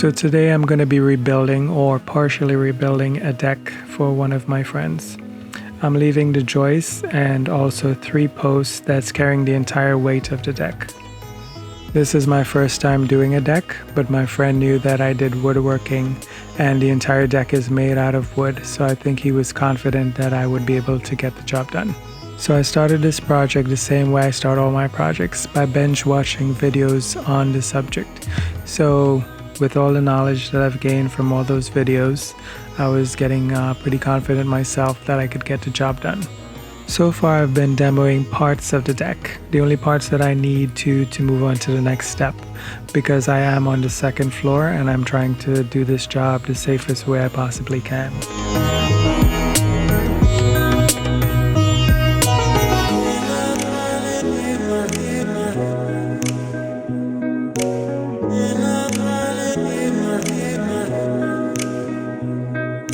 So today I'm going to be rebuilding or partially rebuilding a deck for one of my friends. I'm leaving the joists and also 3 posts that's carrying the entire weight of the deck. This is my first time doing a deck, but my friend knew that I did woodworking and the entire deck is made out of wood, so I think he was confident that I would be able to get the job done. So I started this project the same way I start all my projects, by binge watching videos on the subject. So with all the knowledge that I've gained from all those videos, I was getting pretty confident myself that I could get the job done. So far I've been demoing parts of the deck, the only parts that I need to move on to the next step, because I am on the 2nd floor and I'm trying to do this job the safest way I possibly can.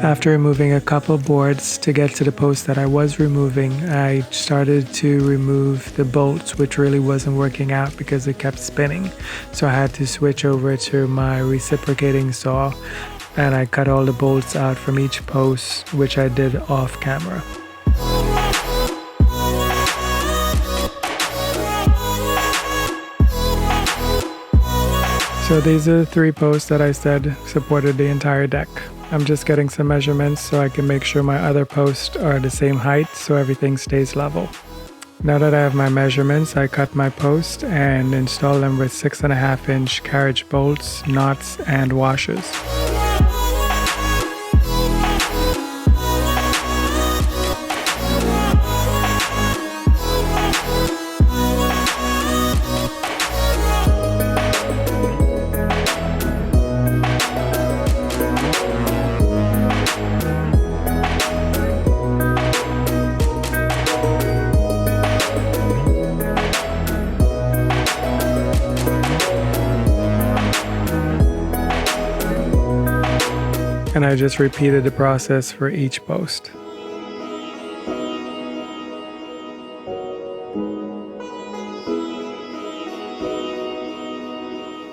After removing a couple boards to get to the post that I was removing, I started to remove the bolts, which really wasn't working out because it kept spinning. So I had to switch over to my reciprocating saw and I cut all the bolts out from each post, which I did off camera. So these are the 3 posts that I said supported the entire deck. I'm just getting some measurements so I can make sure my other posts are the same height so everything stays level. Now that I have my measurements, I cut my posts and install them with 6.5-inch carriage bolts, nuts, and washers. And I just repeated the process for each post.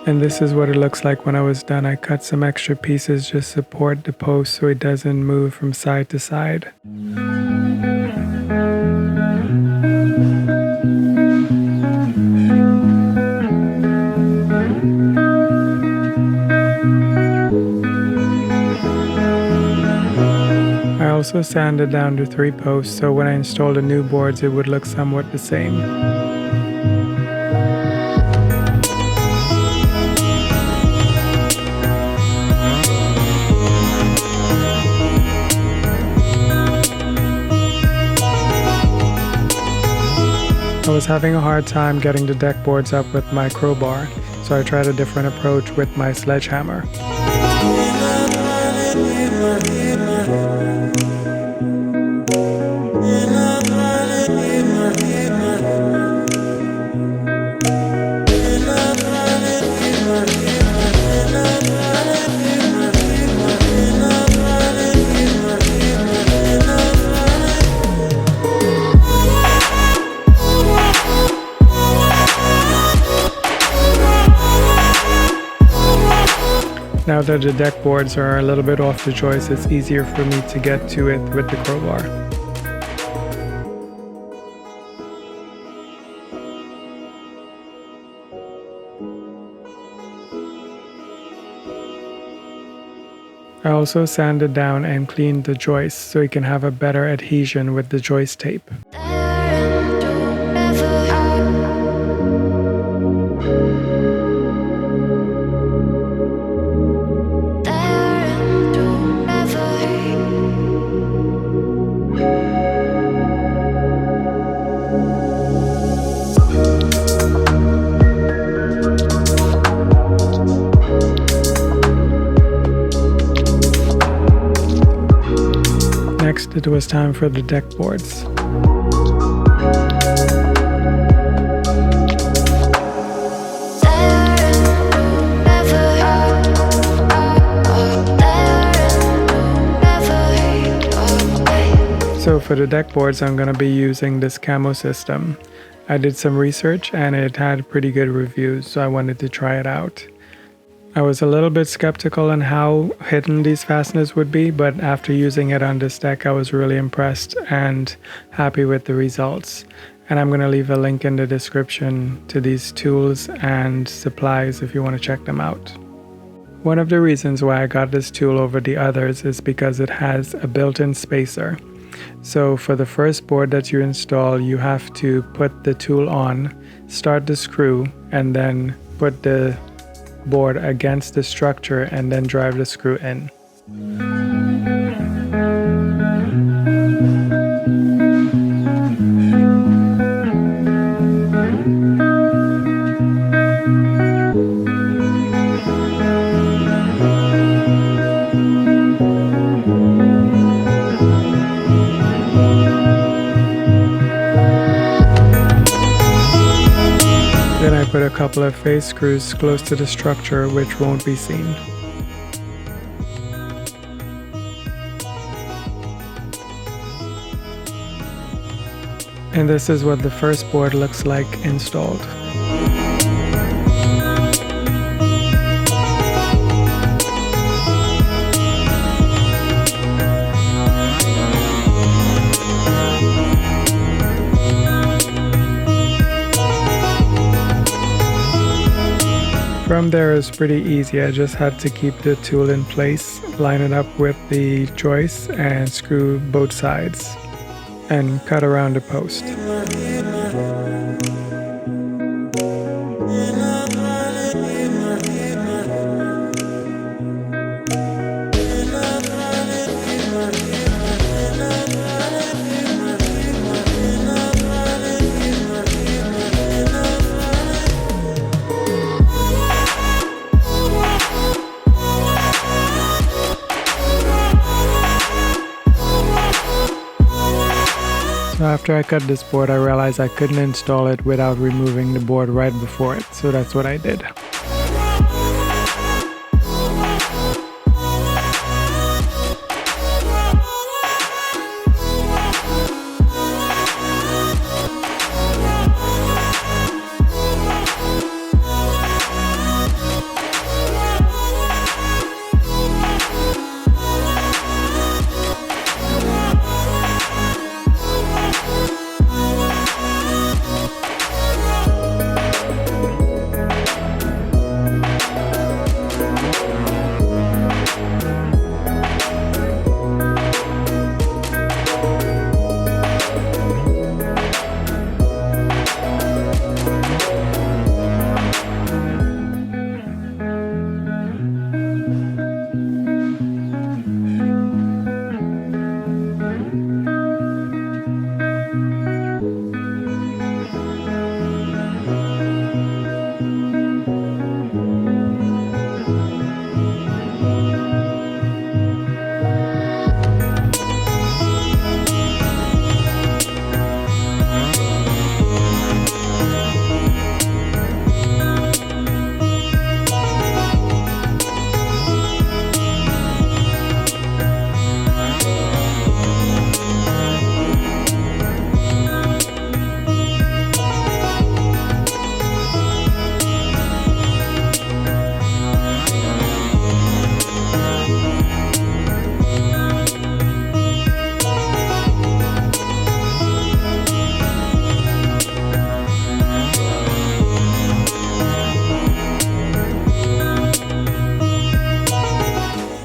And this is what it looks like when I was done. I cut some extra pieces just to support the post so it doesn't move from side to side. I also sanded down the 3 posts so when I installed the new boards it would look somewhat the same. I was having a hard time getting the deck boards up with my crowbar, so I tried a different approach with my sledgehammer. Now that the deck boards are a little bit off the joist, it's easier for me to get to it with the crowbar. I also sanded down and cleaned the joists so you can have a better adhesion with the joist tape. Next, it was time for the deck boards. So for the deck boards, I'm going to be using this camo system. I did some research and it had pretty good reviews, so I wanted to try it out. I was a little bit skeptical on how hidden these fasteners would be, but after using it on this deck, I was really impressed and happy with the results. And I'm going to leave a link in the description to these tools and supplies if you want to check them out. One of the reasons why I got this tool over the others is because it has a built-in spacer. So for the first board that you install, you have to put the tool on, start the screw, and then put the board against the structure and then drive the screw in. Then I put a couple of face screws close to the structure which won't be seen. And this is what the first board looks like installed. From there it was pretty easy. I just had to keep the tool in place, line it up with the joist and screw both sides and cut around the post. So after I cut this board, I realized I couldn't install it without removing the board right before it, so that's what I did.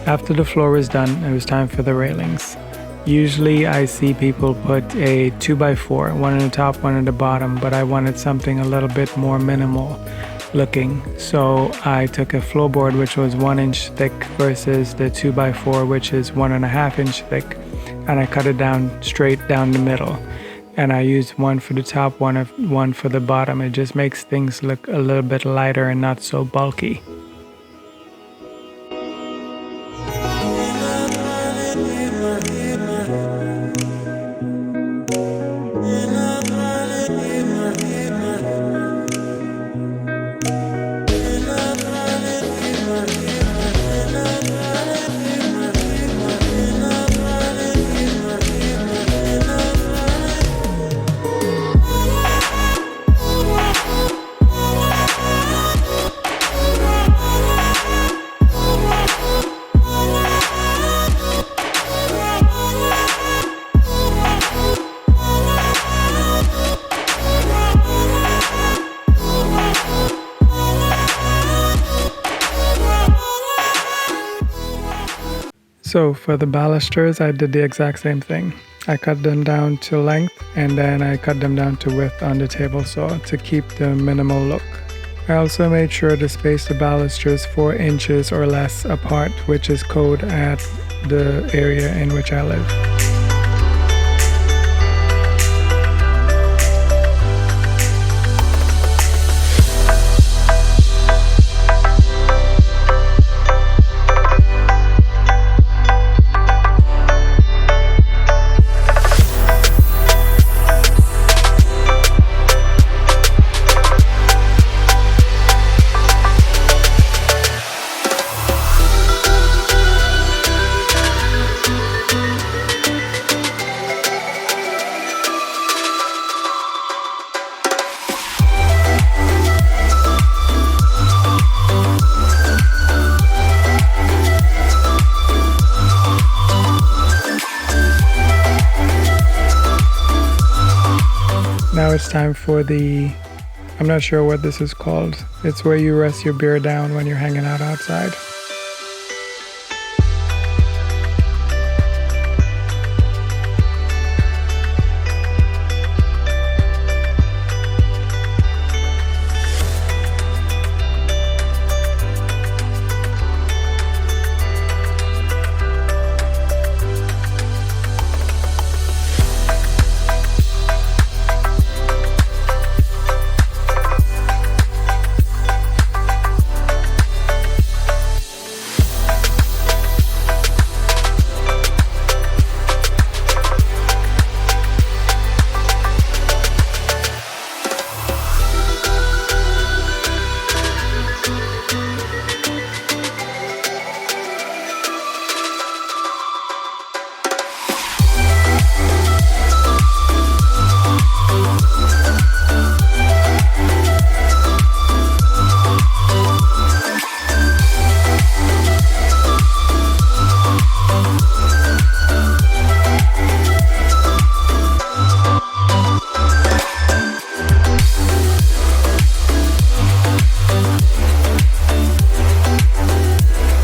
After the floor was done, it was time for the railings. Usually I see people put a 2x4, one on the top, one on the bottom, but I wanted something a little bit more minimal looking. So I took a floorboard which was 1 inch thick versus the 2x4 which is 1.5 inch thick, and I cut it down straight down the middle. And I used one for the top, one for the bottom. It just makes things look a little bit lighter and not so bulky. So for the balusters, I did the exact same thing. I cut them down to length and then I cut them down to width on the table saw to keep the minimal look. I also made sure to space the balusters 4 inches or less apart, which is code at the area in which I live. Now it's time for I'm not sure what this is called. It's where you rest your beer down when you're hanging out outside.